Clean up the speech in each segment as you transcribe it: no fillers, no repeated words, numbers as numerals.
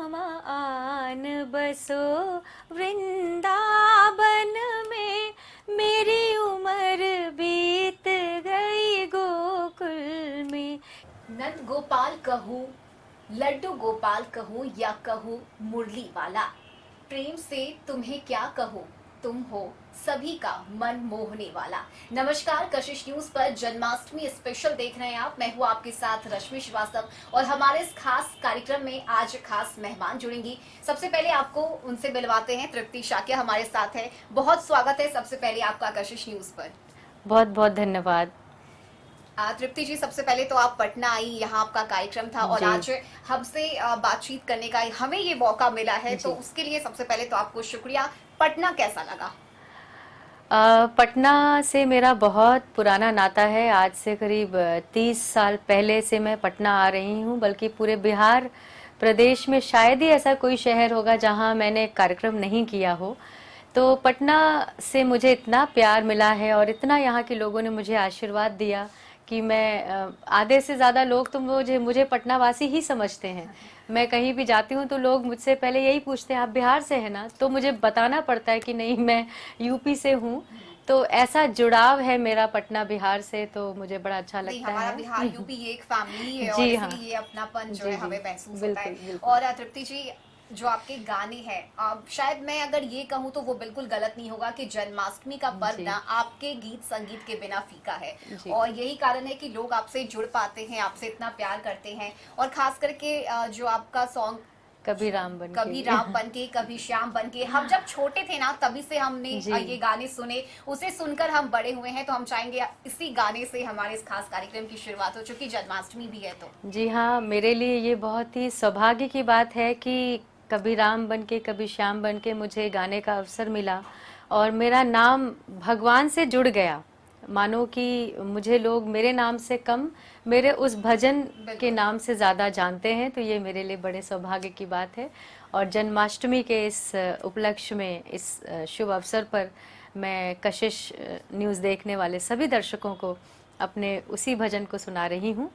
राम आन बसो वृंदावन में, मेरी उम्र बीत गई गोकुल में। नंद गोपाल कहूँ, लड्डू गोपाल कहूँ या कहूँ मुरली वाला, प्रेम से तुम्हें क्या कहूँ, तुम हो सभी का मन मोहने वाला। नमस्कार, कशिश न्यूज पर जन्माष्टमी स्पेशल देख रहे हैं आप। मैं हूँ आपके साथ रश्मि श्रीवास्तव और हमारे इस खास कार्यक्रम में आज खास मेहमान जुड़ेंगी। सबसे पहले आपको उनसे मिलवाते हैं। तृप्ति शाक्या हमारे साथ है। बहुत स्वागत है सबसे पहले आपका कशिश न्यूज पर। बहुत बहुत धन्यवाद। तृप्ति जी, सबसे पहले तो आप पटना आई, यहाँ आपका कार्यक्रम था और आज हमसे बातचीत करने का हमें ये मौका मिला है, तो उसके लिए सबसे पहले तो आपको शुक्रिया। पटना कैसा लगा? पटना से मेरा बहुत पुराना नाता है। आज से करीब 30 साल पहले से मैं पटना आ रही हूँ, बल्कि पूरे बिहार प्रदेश में शायद ही ऐसा कोई शहर होगा जहाँ मैंने कार्यक्रम नहीं किया हो। तो पटना से मुझे इतना प्यार मिला है और इतना यहाँ के लोगों ने मुझे आशीर्वाद दिया कि मैं आधे से ज़्यादा लोग तो मुझे पटना वासी ही समझते हैं। मैं कहीं भी जाती हूँ तो लोग मुझसे पहले यही पूछते हैं, आप बिहार से हैं ना? तो मुझे बताना पड़ता है कि नहीं, मैं यूपी से हूँ। तो ऐसा जुड़ाव है मेरा पटना बिहार से, तो मुझे बड़ा अच्छा लगता हमारा है। बिहार यूपी ये एक फैमिली है और जी हाँ, इसलिए ये अपनापन जो है हमें महसूस होता है। बिल्कुल। और तृप्ति जी, जो आपके गाने हैं, शायद मैं अगर ये कहूँ तो वो बिल्कुल गलत नहीं होगा कि जन्माष्टमी का पर्व ना आपके गीत संगीत के बिना फीका है। और यही कारण है कि लोग आपसे जुड़ पाते हैं, आपसे इतना प्यार करते हैं। और खास करके जो आपका सॉन्ग कभी राम बन के कभी श्याम बन के, हम जब छोटे थे ना तभी से हमने ये गाने सुने, उसे सुनकर हम बड़े हुए हैं। तो हम चाहेंगे इसी गाने से हमारे इस खास कार्यक्रम की शुरुआत हो, चूंकि जन्माष्टमी भी है। तो जी हाँ, मेरे लिए ये बहुत ही सौभाग्य की बात है कि कभी राम बन के कभी श्याम बन के मुझे गाने का अवसर मिला और मेरा नाम भगवान से जुड़ गया। मानो कि मुझे लोग मेरे नाम से कम मेरे उस भजन के नाम से ज़्यादा जानते हैं, तो ये मेरे लिए बड़े सौभाग्य की बात है। और जन्माष्टमी के इस उपलक्ष्य में, इस शुभ अवसर पर मैं कशिश न्यूज़ देखने वाले सभी दर्शकों को अपने उसी भजन को सुना रही हूँ।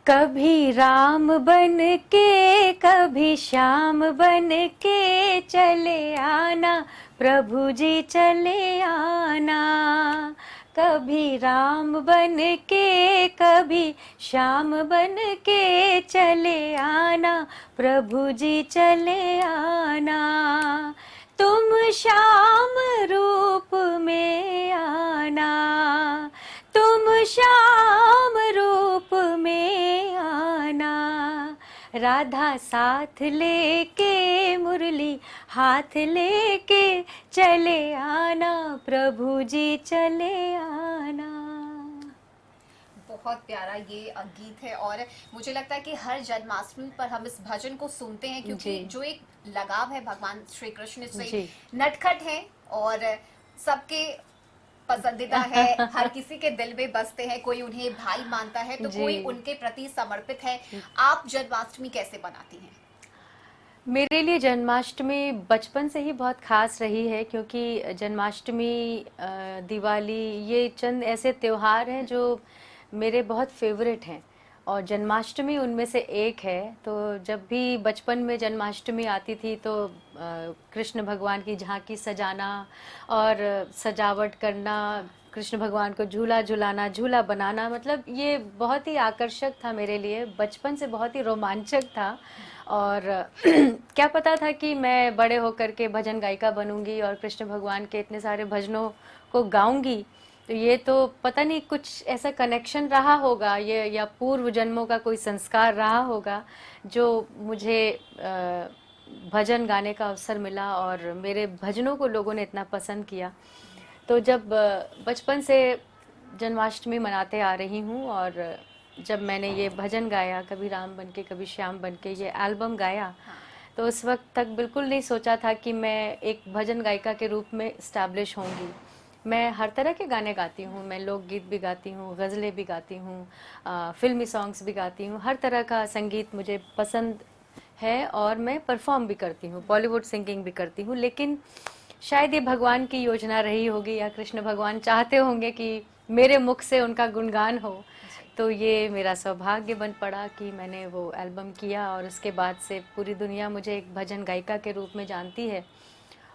कभी राम बन के कभी श्याम बन के चले आना, प्रभु जी चले आना। कभी राम बन के कभी श्याम बन के चले आना, प्रभु जी चले आना। तुम श्याम रूप में आना, तुम श्याम रूप में आना। राधा साथ लेके मुरली हाथ लेके चले आना, प्रभु जी चले आना। बहुत प्यारा ये गीत है और मुझे लगता है कि हर जन्माष्टमी पर हम इस भजन को सुनते हैं, क्योंकि जो एक लगाव है भगवान श्री कृष्ण से, नटखट है और सबके पसंदीदा है, हर किसी के दिल में बसते हैं। कोई उन्हें भाई मानता है तो कोई उनके प्रति समर्पित है। आप जन्माष्टमी कैसे बनाती हैं? मेरे लिए जन्माष्टमी बचपन से ही बहुत खास रही है, क्योंकि जन्माष्टमी, दिवाली, ये चंद ऐसे त्योहार हैं जो मेरे बहुत फेवरेट हैं और जन्माष्टमी उनमें से एक है। तो जब भी बचपन में जन्माष्टमी आती थी तो कृष्ण भगवान की झांकी सजाना और सजावट करना, कृष्ण भगवान को झूला झुलाना, झूला बनाना, मतलब ये बहुत ही आकर्षक था मेरे लिए, बचपन से बहुत ही रोमांचक था। और क्या पता था कि मैं बड़े होकर के भजन गायिका बनूंगी और कृष्ण भगवान के इतने सारे भजनों को गाऊंगी। तो ये तो पता नहीं कुछ ऐसा कनेक्शन रहा होगा, ये या पूर्व जन्मों का कोई संस्कार रहा होगा जो मुझे भजन गाने का अवसर मिला और मेरे भजनों को लोगों ने इतना पसंद किया। तो जब बचपन से जन्माष्टमी मनाते आ रही हूँ और जब मैंने ये भजन गाया, कभी राम बन के कभी श्याम बन के, ये एल्बम गाया, तो उस वक्त तक बिल्कुल नहीं सोचा था कि मैं एक भजन गायिका के रूप में इस्टेब्लिश होंगी। मैं हर तरह के गाने गाती हूँ, मैं लोकगीत भी गाती हूँ, गज़लें भी गाती हूँ, फिल्मी सॉन्ग्स भी गाती हूँ, हर तरह का संगीत मुझे पसंद है और मैं परफॉर्म भी करती हूँ, बॉलीवुड सिंगिंग भी करती हूँ। लेकिन शायद ये भगवान की योजना रही होगी या कृष्ण भगवान चाहते होंगे कि मेरे मुख से उनका गुणगान हो, तो ये मेरा सौभाग्य बन पड़ा कि मैंने वो एल्बम किया और उसके बाद से पूरी दुनिया मुझे एक भजन गायिका के रूप में जानती है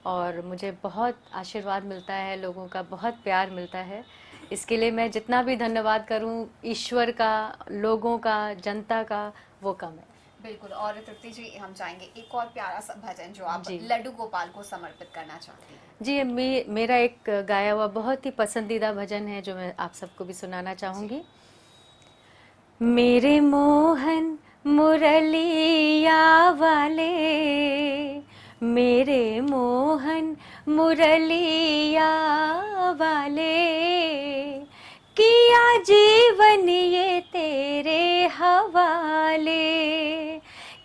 और मुझे बहुत आशीर्वाद मिलता है, लोगों का बहुत प्यार मिलता है। इसके लिए मैं जितना भी धन्यवाद करूं, ईश्वर का, लोगों का, जनता का, वो कम है। बिल्कुल। और तृप्ति जी, हम चाहेंगे एक और प्यारा सा भजन जो आप जी लड्डू गोपाल को समर्पित करना चाहती हैं। जी, मेरा एक गाया हुआ बहुत ही पसंदीदा भजन है जो मैं आप सबको भी सुनाना चाहूँगी। मेरे मोहन मुरलिया वाले, मेरे मोहन मुरलिया वाले, किया जीवन ये तेरे हवाले,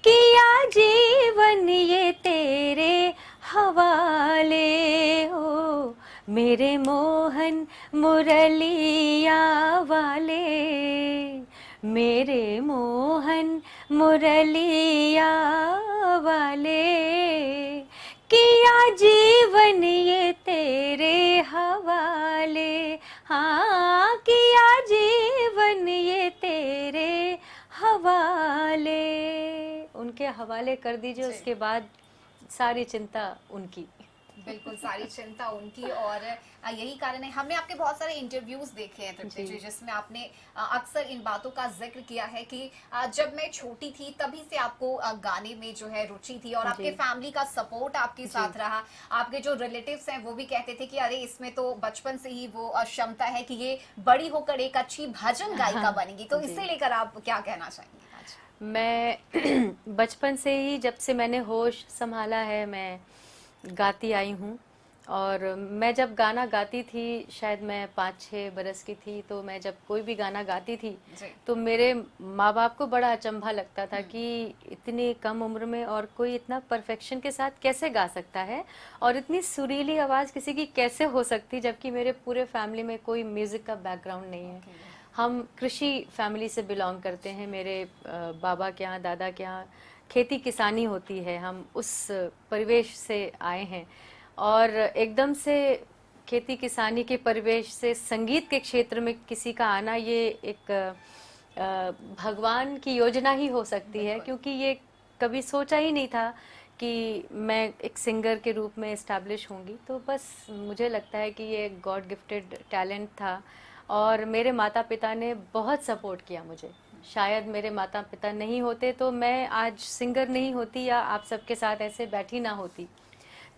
किया जीवन ये तेरे हवाले हो, मेरे मोहन मुरलिया वाले, मेरे मोहन मुरलिया वाले, किया जीवन ये तेरे हवाले, हाँ किया जीवन ये तेरे हवाले। उनके हवाले कर दीजिए, उसके बाद सारी चिंता उनकी। बिल्कुल, सारी चिंता उनकी। और यही कारण है, हमने आपके बहुत सारे इंटरव्यूज देखे हैं तृप्ति जी, जिसमें आपने अक्सर इन बातों का जिक्र किया है कि जब मैं छोटी थी तभी से आपको गाने में जो है रुचि थी और आपके फैमिली का सपोर्ट आपके साथ रहा। आपके जो रिलेटिव्स हैं वो भी कहते थे कि अरे इसमें तो बचपन से ही वो क्षमता है कि ये बड़ी होकर एक अच्छी भजन गायिका बनेगी। तो इसे लेकर आप क्या कहना चाहेंगे आज? मैं बचपन से ही, जब से मैंने होश संभाला है, मैं गाती आई हूँ। और मैं जब गाना गाती थी, शायद मैं 5-6 बरस की थी, तो मैं जब कोई भी गाना गाती थी तो मेरे माँ बाप को बड़ा अचंभा लगता था कि इतनी कम उम्र में और कोई इतना परफेक्शन के साथ कैसे गा सकता है और इतनी सुरीली आवाज़ किसी की कैसे हो सकती, जबकि मेरे पूरे फैमिली में कोई म्यूज़िक का बैकग्राउंड नहीं है। हम कृषि फैमिली से बिलोंग करते हैं। मेरे बाबा के यहाँ, दादा के यहाँ खेती किसानी होती है। हम उस परिवेश से आए हैं और एकदम से खेती किसानी के परिवेश से संगीत के क्षेत्र में किसी का आना, ये एक भगवान की योजना ही हो सकती है, क्योंकि ये कभी सोचा ही नहीं था कि मैं एक सिंगर के रूप में इस्टेब्लिश होंगी। तो बस मुझे लगता है कि ये गॉड गिफ्टेड टैलेंट था और मेरे माता पिता ने बहुत सपोर्ट किया मुझे। शायद मेरे माता पिता नहीं होते तो मैं आज सिंगर नहीं होती या आप सबके साथ ऐसे बैठी ना होती।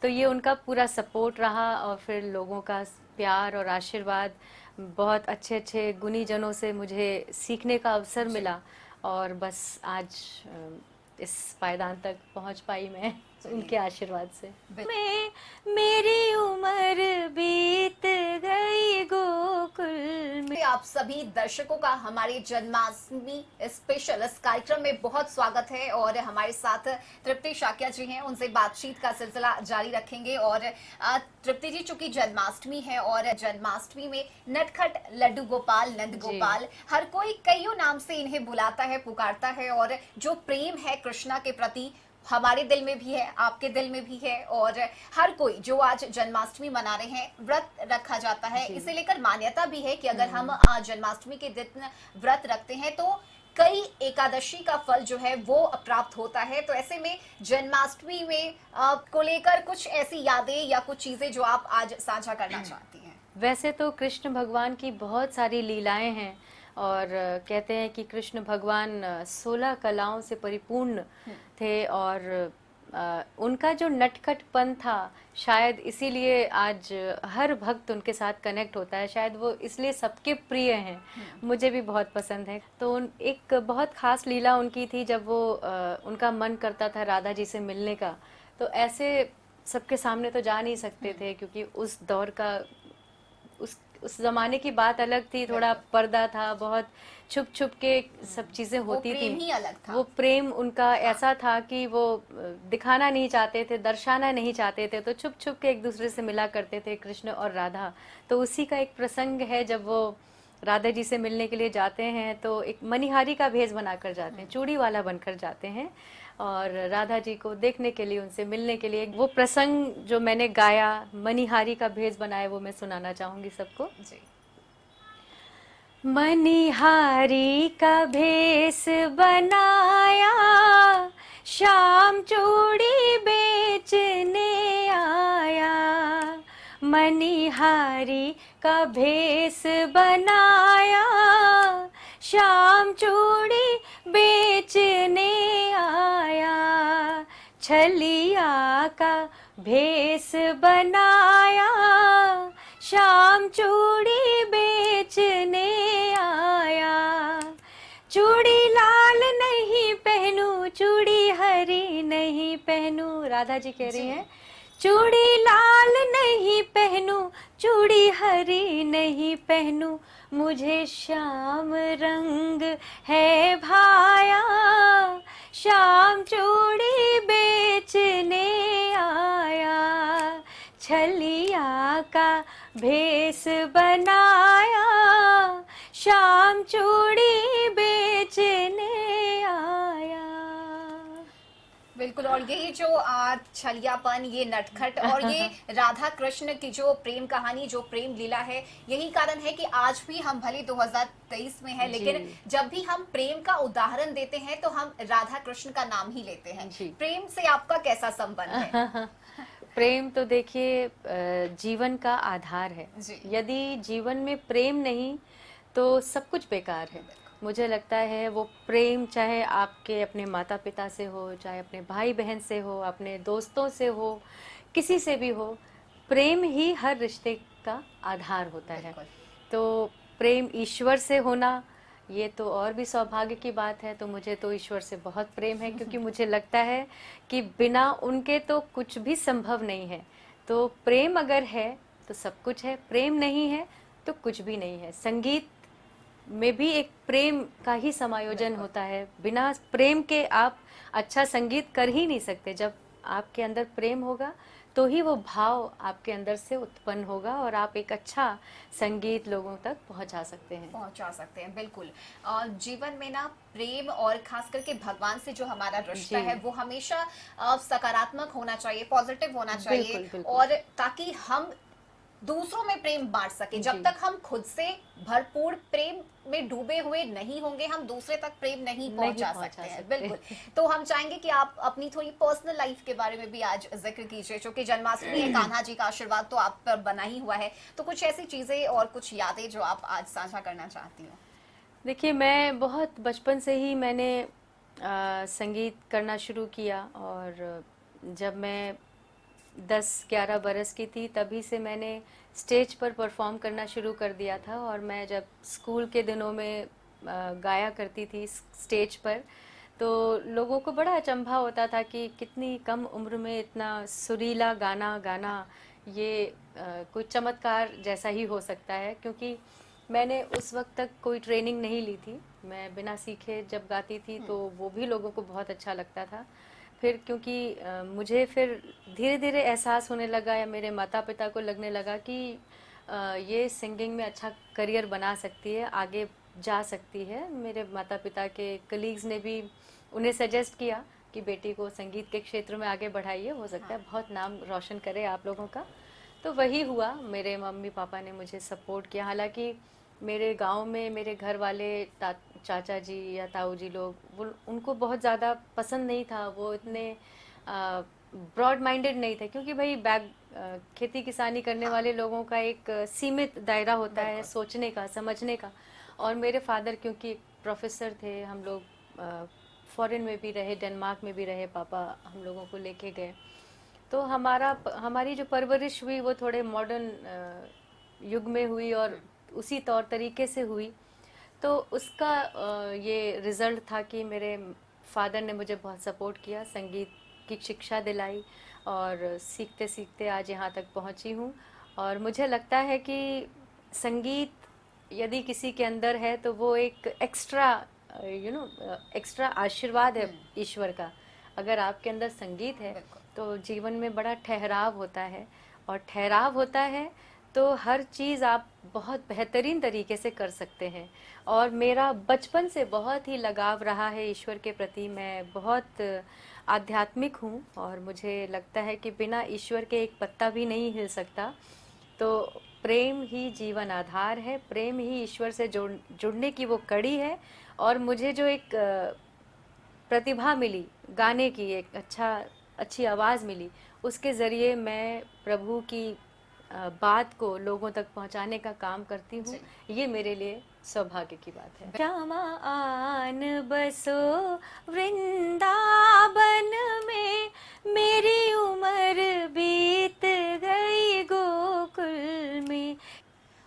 तो ये उनका पूरा सपोर्ट रहा और फिर लोगों का प्यार और आशीर्वाद, बहुत अच्छे अच्छे गुणी जनों से मुझे सीखने का अवसर मिला और बस आज इस पायदान तक पहुंच पाई मैं उनके आशीर्वाद से। मेरी उम्र बीत गई गोकुल में। आप सभी दर्शकों का हमारे जन्माष्टमी स्पेशल इस कार्यक्रम में बहुत स्वागत है और हमारे साथ तृप्ति शाक्या जी हैं, उनसे बातचीत का सिलसिला जारी रखेंगे। और तृप्ति जी, चूंकि जन्माष्टमी है और जन्माष्टमी में नटखट, लड्डू गोपाल, नंद गोपाल, हर कोई कईयों नाम से इन्हें बुलाता है, पुकारता है। और जो प्रेम है कृष्णा के प्रति हमारे दिल में भी है, आपके दिल में भी है। और हर कोई जो आज जन्माष्टमी मना रहे हैं, व्रत रखा जाता है। इसे लेकर मान्यता भी है कि अगर हम जन्माष्टमी के दिन व्रत रखते हैं तो कई एकादशी का फल जो है वो प्राप्त होता है। तो ऐसे में जन्माष्टमी में को लेकर कुछ ऐसी यादें या कुछ चीजें जो आप आज साझा करना चाहती हैं? वैसे तो कृष्ण भगवान की बहुत सारी लीलाएं हैं और कहते हैं कि कृष्ण भगवान 16 कलाओं से परिपूर्ण थे और उनका जो नटखटपन था, शायद इसीलिए आज हर भक्त उनके साथ कनेक्ट होता है। शायद वो इसलिए सबके प्रिय हैं। मुझे भी बहुत पसंद है। तो एक बहुत खास लीला उनकी थी जब वो उनका मन करता था राधा जी से मिलने का। तो ऐसे सबके सामने तो जा नहीं सकते थे, क्योंकि उस दौर का उस जमाने की बात अलग थी, थोड़ा पर्दा था, बहुत छुप छुप के सब चीजें होती थी। ही अलग था। वो प्रेम उनका ऐसा था कि वो दिखाना नहीं चाहते थे, दर्शाना नहीं चाहते थे, तो छुप छुप के एक दूसरे से मिला करते थे कृष्ण और राधा। तो उसी का एक प्रसंग है, जब वो राधा जी से मिलने के लिए जाते हैं तो एक मनिहारी का भेष बनाकर जाते हैं, चूड़ी वाला बनकर जाते हैं और राधा जी को देखने के लिए, उनसे मिलने के लिए। वो प्रसंग जो मैंने गाया, मनिहारी का भेष बनाया, वो मैं सुनाना चाहूंगी सबको जी। मनिहारी का भेष बनाया, शाम चूड़ी बेचने आया। मनिहारी का भेष बनाया, शाम चूड़ी बेचने आया। छलिया का भेष बनाया, शाम चूड़ी बेचने आया। चूड़ी लाल नहीं पहनूं, चूड़ी हरी नहीं पहनूं। राधा जी कह रही हैं, चूड़ी लाल नहीं पहनूं, चूड़ी हरी नहीं पहनूं। मुझे श्याम रंग है भाया, श्याम चूड़ी बेचने आया। छलिया का भेष बनाया, शाम चूड़ी बेचने आया। बिल्कुल। और यही जो छलियापन, ये नटखट और ये राधा कृष्ण की जो प्रेम कहानी, जो प्रेम लीला है, यही कारण है कि आज भी हम भले 2023 में हैं, लेकिन जब भी हम प्रेम का उदाहरण देते हैं तो हम राधा कृष्ण का नाम ही लेते हैं। प्रेम से आपका कैसा संबंध है? प्रेम तो देखिए जीवन का आधार है। यदि जीवन में प्रेम नहीं तो सब कुछ बेकार है। मुझे लगता है वो प्रेम चाहे आपके अपने माता पिता से हो, चाहे अपने भाई बहन से हो, अपने दोस्तों से हो, किसी से भी हो, प्रेम ही हर रिश्ते का आधार होता है। तो प्रेम ईश्वर से होना, ये तो और भी सौभाग्य की बात है। तो मुझे तो ईश्वर से बहुत प्रेम है, क्योंकि मुझे लगता है कि बिना उनके तो कुछ भी संभव नहीं है। तो प्रेम अगर है तो सब कुछ है, प्रेम नहीं है तो कुछ भी नहीं है। संगीत में भी एक प्रेम का ही समायोजन होता है। बिना प्रेम के आप अच्छा संगीत कर ही नहीं सकते। जब आपके अंदर प्रेम होगा तो ही वो भाव आपके अंदर से उत्पन्न होगा और आप एक अच्छा संगीत लोगों तक पहुंचा सकते हैं। बिल्कुल। जीवन में ना प्रेम और खास करके भगवान से जो हमारा रिश्ता है वो हमेशा सकारात्मक होना चाहिए, पॉजिटिव होना चाहिए। बिल्कुल। और ताकि हम दूसरों में प्रेम बांट सके। जब तक हम खुद से भरपूर प्रेम में डूबे हुए नहीं होंगे, हम दूसरे तक प्रेम नहीं पहुंचा सकते हैं। बिल्कुल। तो हम चाहेंगे कि आप अपनी थोड़ी पर्सनल लाइफ के बारे में भी आज जिक्र कीजिए, क्योंकि जन्माष्टमी है, कान्हा जी का आशीर्वाद तो आप पर बना ही हुआ है। तो कुछ ऐसी चीजें और कुछ यादें जो आप आज साझा करना चाहती हो? देखिए, मैं बहुत बचपन से ही मैंने संगीत करना शुरू किया, और जब मैं 10-11 बरस की थी तभी से मैंने स्टेज पर परफॉर्म करना शुरू कर दिया था। और मैं जब स्कूल के दिनों में गाया करती थी स्टेज पर, तो लोगों को बड़ा अचंभा होता था कि कितनी कम उम्र में इतना सुरीला गाना गाना, ये कोई चमत्कार जैसा ही हो सकता है। क्योंकि मैंने उस वक्त तक कोई ट्रेनिंग नहीं ली थी, मैं बिना सीखे जब गाती थी तो वो भी लोगों को बहुत अच्छा लगता था। फिर क्योंकि मुझे फिर धीरे धीरे एहसास होने लगा, या मेरे माता पिता को लगने लगा कि ये सिंगिंग में अच्छा करियर बना सकती है, आगे जा सकती है। मेरे माता पिता के कलीग्स ने भी उन्हें सजेस्ट किया कि बेटी को संगीत के क्षेत्र में आगे बढ़ाइए, हो सकता है बहुत नाम रोशन करे आप लोगों का। तो वही हुआ, मेरे मम्मी पापा ने मुझे सपोर्ट किया। हालांकि मेरे गांव में मेरे घर वाले चाचा जी या ताऊ जी लोग, वो उनको बहुत ज़्यादा पसंद नहीं था, वो इतने ब्रॉड माइंडेड नहीं थे। क्योंकि भाई खेती किसानी करने वाले लोगों का एक सीमित दायरा होता है सोचने का, समझने का। और मेरे फादर क्योंकि प्रोफेसर थे, हम लोग फॉरेन में भी रहे, डेनमार्क में भी रहे, पापा हम लोगों को लेके गए। तो हमारी जो परवरिश हुई वो थोड़े मॉडर्न युग में हुई और उसी तौर तरीके से हुई। तो उसका ये रिज़ल्ट था कि मेरे फादर ने मुझे बहुत सपोर्ट किया, संगीत की शिक्षा दिलाई, और सीखते सीखते आज यहाँ तक पहुँची हूँ। और मुझे लगता है कि संगीत यदि किसी के अंदर है तो वो एक एक्स्ट्रा एक्स्ट्रा आशीर्वाद है ईश्वर का। अगर आपके अंदर संगीत है तो जीवन में बड़ा ठहराव होता है, और ठहराव होता है तो हर चीज़ आप बहुत बेहतरीन तरीके से कर सकते हैं। और मेरा बचपन से बहुत ही लगाव रहा है ईश्वर के प्रति। मैं बहुत आध्यात्मिक हूँ और मुझे लगता है कि बिना ईश्वर के एक पत्ता भी नहीं हिल सकता। तो प्रेम ही जीवन आधार है, प्रेम ही ईश्वर से जुड़ने की वो कड़ी है। और मुझे जो एक प्रतिभा मिली गाने की, एक अच्छी आवाज़ मिली, उसके ज़रिए मैं प्रभु की बात को लोगों तक पहुंचाने का काम करती हूँ। ये मेरे लिए सौभाग्य की बात है। श्यामा आन बसो वृंदावन में, मेरी उम्र बीत गई गोकुल में।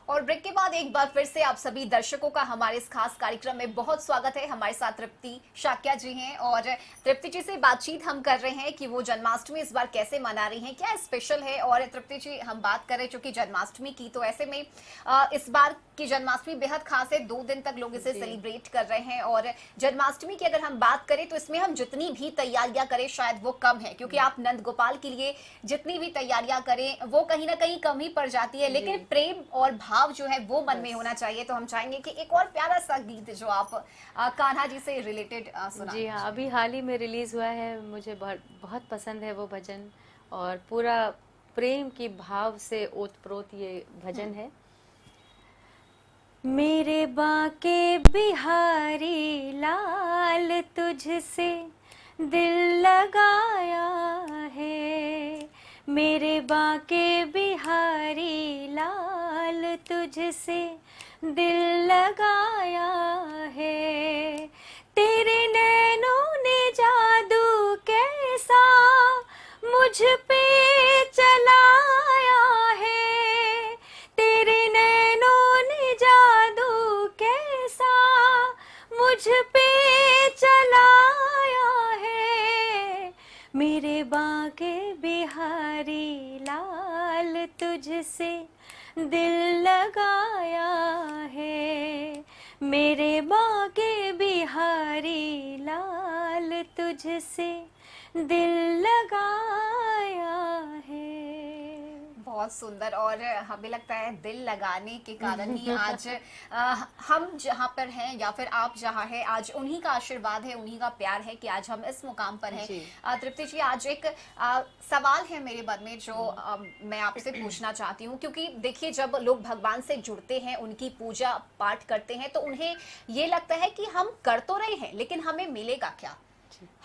और ब्रेक के बाद एक बार फिर से आप सभी दर्शकों का हमारे इस खास कार्यक्रम में बहुत स्वागत है। हमारे साथ तृप्ति शाक्या जी हैं और तृप्ति जी से बातचीत हम कर रहे हैं कि वो जन्माष्टमी इस बार कैसे मना रही हैं, क्या स्पेशल है। और तृप्ति जी, हम बात करें चूंकि जन्माष्टमी की, तो ऐसे में इस बार की जन्माष्टमी बेहद खास है। 2 दिन तक लोग इसे सेलिब्रेट कर रहे हैं। और जन्माष्टमी की अगर हम बात करें तो इसमें हम जितनी भी तैयारियां करें शायद वो कम है, क्योंकि आप नंद गोपाल के लिए जितनी भी तैयारियां करें वो कहीं ना कहीं कम ही पड़ जाती है। लेकिन प्रेम और भाव जो है वो मन में होना चाहिए। तो हम चाहेंगे कि एक और प्यारा सा गीत जो आप कान्हा जी से रिलेटेड सुना। जी हाँ, अभी हाल ही में रिलीज हुआ है, मुझे बहुत पसंद है वो भजन, और पूरा प्रेम की भाव से ओतप्रोत ये भजन है। मेरे बांके बिहारी लाल, तुझसे दिल लगाया है। मेरे बांके बिहारी लाल, तुझसे दिल लगाया है। तेरे नैनों ने जादू कैसा मुझ पे चलाया है। तेरे नैनों ने जादू कैसा मुझ पे चलाया है। मेरे बांके बिहारी लाल, तुझसे दिल लगाया है। मेरे बांके बिहारी लाल, तुझसे दिल लगाया है। बहुत सुंदर। और हमें लगता है दिल लगाने के कारण ही आज हम जहाँ पर हैं या फिर आप जहाँ हैं, आज उन्हीं का आशीर्वाद है, उन्हीं का प्यार है कि आज हम इस मुकाम पर हैं। तृप्ति जी, आज एक सवाल है मेरे मन में जो मैं आपसे पूछना चाहती हूँ, क्योंकि देखिए जब लोग भगवान से जुड़ते हैं, उनकी पूजा पाठ करते हैं, तो उन्हें ये लगता है कि हम कर तो रहे हैं लेकिन हमें मिलेगा क्या।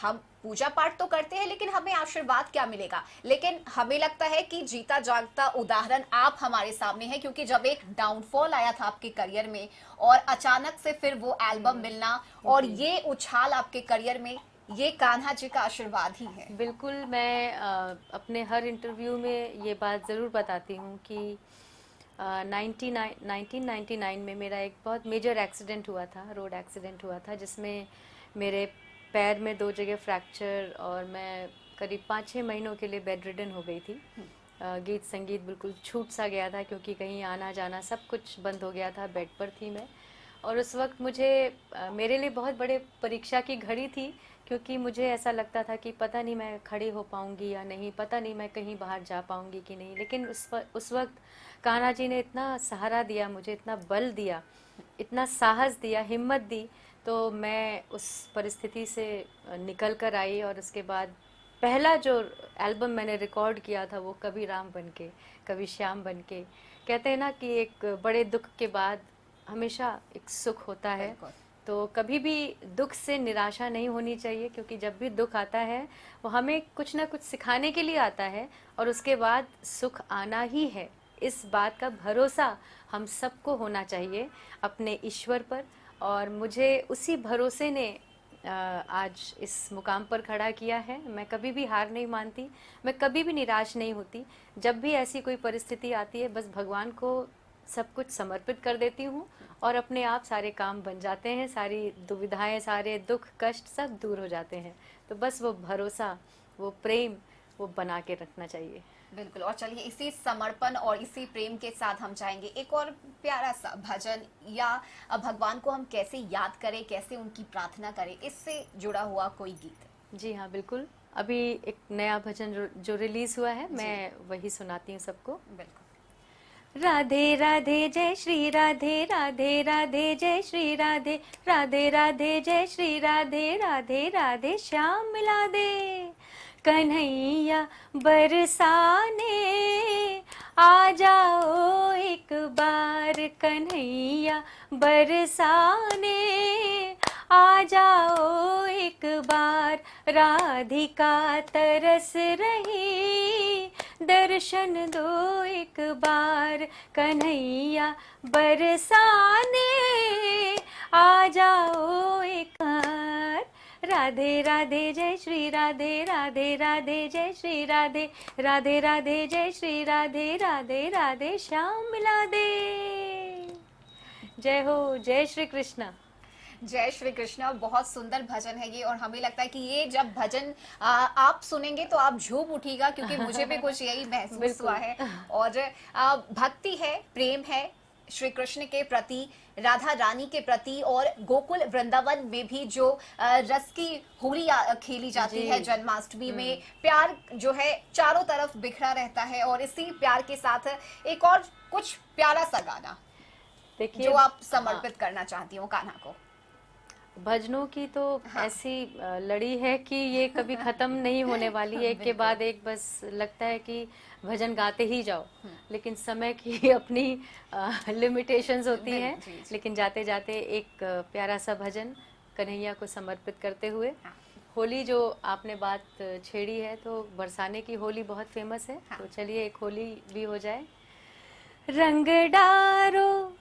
हम पूजा पाठ तो करते हैं लेकिन हमें आशीर्वाद क्या मिलेगा। लेकिन हमें लगता है कि जीता जागता उदाहरण आप हमारे सामने हैं, क्योंकि जब एक डाउनफॉल आया था आपके करियर में और अचानक से फिर वो एल्बम मिलना और ये उछाल आपके करियर में, ये कान्हा जी का आशीर्वाद ही है। बिल्कुल, मैं अपने हर इंटरव्यू में ये बात ज़रूर बताती हूँ कि 1999 में मेरा एक बहुत मेजर एक्सीडेंट हुआ था, रोड एक्सीडेंट हुआ था, जिसमें मेरे पैर में 2 जगह फ्रैक्चर, और मैं करीब 5-6 महीनों के लिए बेड रिडन हो गई थी। गीत संगीत बिल्कुल छूट सा गया था, क्योंकि कहीं आना जाना सब कुछ बंद हो गया था, बेड पर थी मैं। और उस वक्त मेरे लिए बहुत बड़े परीक्षा की घड़ी थी, क्योंकि मुझे ऐसा लगता था कि पता नहीं मैं खड़ी हो पाऊंगी या नहीं, पता नहीं मैं कहीं बाहर जा पाऊंगी कि नहीं। लेकिन उस वक्त कान्हा जी ने इतना सहारा दिया मुझे, इतना बल दिया, इतना साहस दिया, हिम्मत दी, तो मैं उस परिस्थिति से निकल कर आई। और उसके बाद पहला जो एल्बम मैंने रिकॉर्ड किया था वो कभी राम बनके कभी श्याम बनके। कहते हैं ना कि एक बड़े दुख के बाद हमेशा एक सुख होता है, तो कभी भी दुख से निराशा नहीं होनी चाहिए, क्योंकि जब भी दुख आता है वो हमें कुछ ना कुछ सिखाने के लिए आता है, और उसके बाद सुख आना ही है। इस बात का भरोसा हम सबको होना चाहिए अपने ईश्वर पर, और मुझे उसी भरोसे ने आज इस मुकाम पर खड़ा किया है। मैं कभी भी हार नहीं मानती, मैं कभी भी निराश नहीं होती। जब भी ऐसी कोई परिस्थिति आती है, बस भगवान को सब कुछ समर्पित कर देती हूँ, और अपने आप सारे काम बन जाते हैं, सारी दुविधाएं, सारे दुख कष्ट सब दूर हो जाते हैं। तो बस वो भरोसा, वो प्रेम, वो बना के रखना चाहिए। बिल्कुल। और चलिए इसी समर्पण और इसी प्रेम के साथ हम चाहेंगे एक और प्यारा सा भजन, या भगवान को हम कैसे याद करें, कैसे उनकी प्रार्थना करें, इससे जुड़ा हुआ कोई गीत। जी हाँ, बिल्कुल। अभी एक नया भजन जो रिलीज हुआ है, मैं वही सुनाती हूँ सबको। बिल्कुल। राधे राधे जय श्री राधे, राधे राधे जय श्री राधे, राधे राधे जय श्री राधे, राधे राधे श्याम मिला दे। कन्हैया बरसाने आ जाओ एक बार कन्हैया बरसाने, आ जाओ एक बार राधिका तरस रही, दर्शन दो एक बार कन्हैया बरसाने, आ जाओ एक बार। राधे राधे जय श्री राधे, राधे राधे जय श्री राधे, राधे राधे जय श्री राधे, राधे राधे श्याम मिला दे। जय हो, जय श्री कृष्ण। जय श्री कृष्ण। बहुत सुंदर भजन है ये, और हमें लगता है कि ये जब भजन आप सुनेंगे तो आप झूम उठिएगा, क्योंकि मुझे भी कुछ यही महसूस हुआ है। और भक्ति है, प्रेम है श्री कृष्ण के प्रति, राधा रानी के प्रति, और गोकुल वृंदावन में भी जो रस की होली खेली जाती है जन्माष्टमी में, प्यार जो है चारों तरफ बिखरा रहता है। और इसी प्यार के साथ एक और कुछ प्यारा सा गाना देखिए जो आप समर्पित करना चाहती हो कान्हा को। भजनों की तो ऐसी लड़ी है कि ये कभी खत्म नहीं होने वाली है, एक के बाद एक, बस लगता है कि भजन गाते ही जाओ, लेकिन समय की अपनी लिमिटेशंस होती हैं। लेकिन जाते जाते एक प्यारा सा भजन कन्हैया को समर्पित करते हुए। होली जो आपने बात छेड़ी है, तो बरसाने की होली बहुत फेमस है, तो चलिए एक होली भी हो जाए। रंग डारो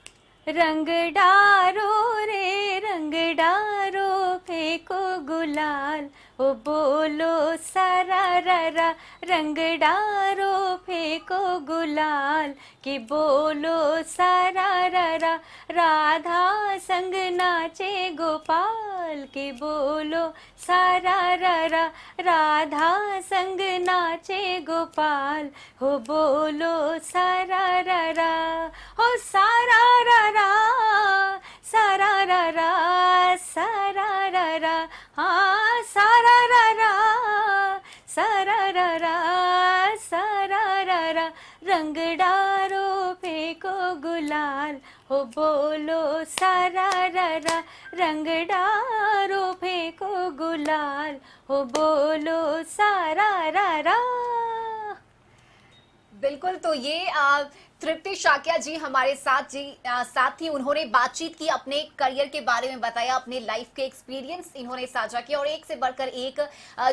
रंग डारो रे रंग डारो, फेंको गुलाल, ओ बोलो सारा रा, रंग डारो फेंको गुलाल, कि बोलो सारा रा, राधा संग नाचे गोपाल, कि बोलो सारा रा, राधा संग नाचे गोपाल, हो बोलो सारा रा, हो सारा रा, सारा रा, सारा रा, हाँ सारा रा, सारा रा, सारा रा, रंग डारो फेंको गुलाल, हो बोलो सारा रा, रंग डारो फेंको गुलाल, हो बोलो सारा रा। बिल्कुल। तो ये तृप्ति शाक्या जी हमारे साथ ही उन्होंने बातचीत की, अपने करियर के बारे में बताया, अपने लाइफ के एक्सपीरियंस इन्होंने साझा किया, और एक से बढ़कर एक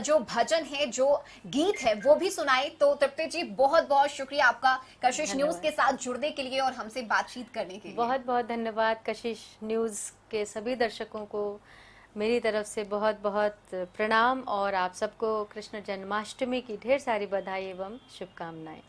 जो भजन है, जो गीत है, वो भी सुनाए। तो तृप्ति जी बहुत बहुत शुक्रिया आपका कशिश न्यूज के साथ जुड़ने के लिए और हमसे बातचीत करने के लिए। बहुत बहुत धन्यवाद कशिश न्यूज के सभी दर्शकों को मेरी तरफ से बहुत बहुत प्रणाम, और आप सबको कृष्ण जन्माष्टमी की ढेर सारी बधाई एवं शुभकामनाएं।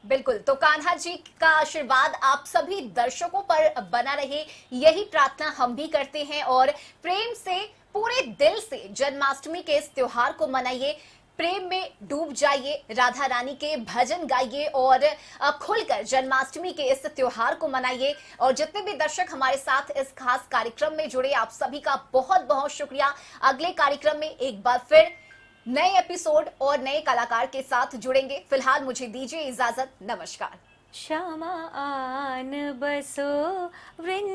बिल्कुल। तो कान्हा जी का आशीर्वाद आप सभी दर्शकों पर बना रहे, यही प्रार्थना हम भी करते हैं। और प्रेम से, पूरे दिल से जन्माष्टमी के इस त्योहार को मनाइए, प्रेम में डूब जाइए, राधा रानी के भजन गाइए, और खुलकर जन्माष्टमी के इस त्योहार को मनाइए। और जितने भी दर्शक हमारे साथ इस खास कार्यक्रम में जुड़े, आप सभी का बहुत बहुत शुक्रिया। अगले कार्यक्रम में एक बार फिर नए एपिसोड और नए कलाकार के साथ जुड़ेंगे। फिलहाल मुझे दीजिए इजाजत, नमस्कार। श्यामा आन बसो वृंदावन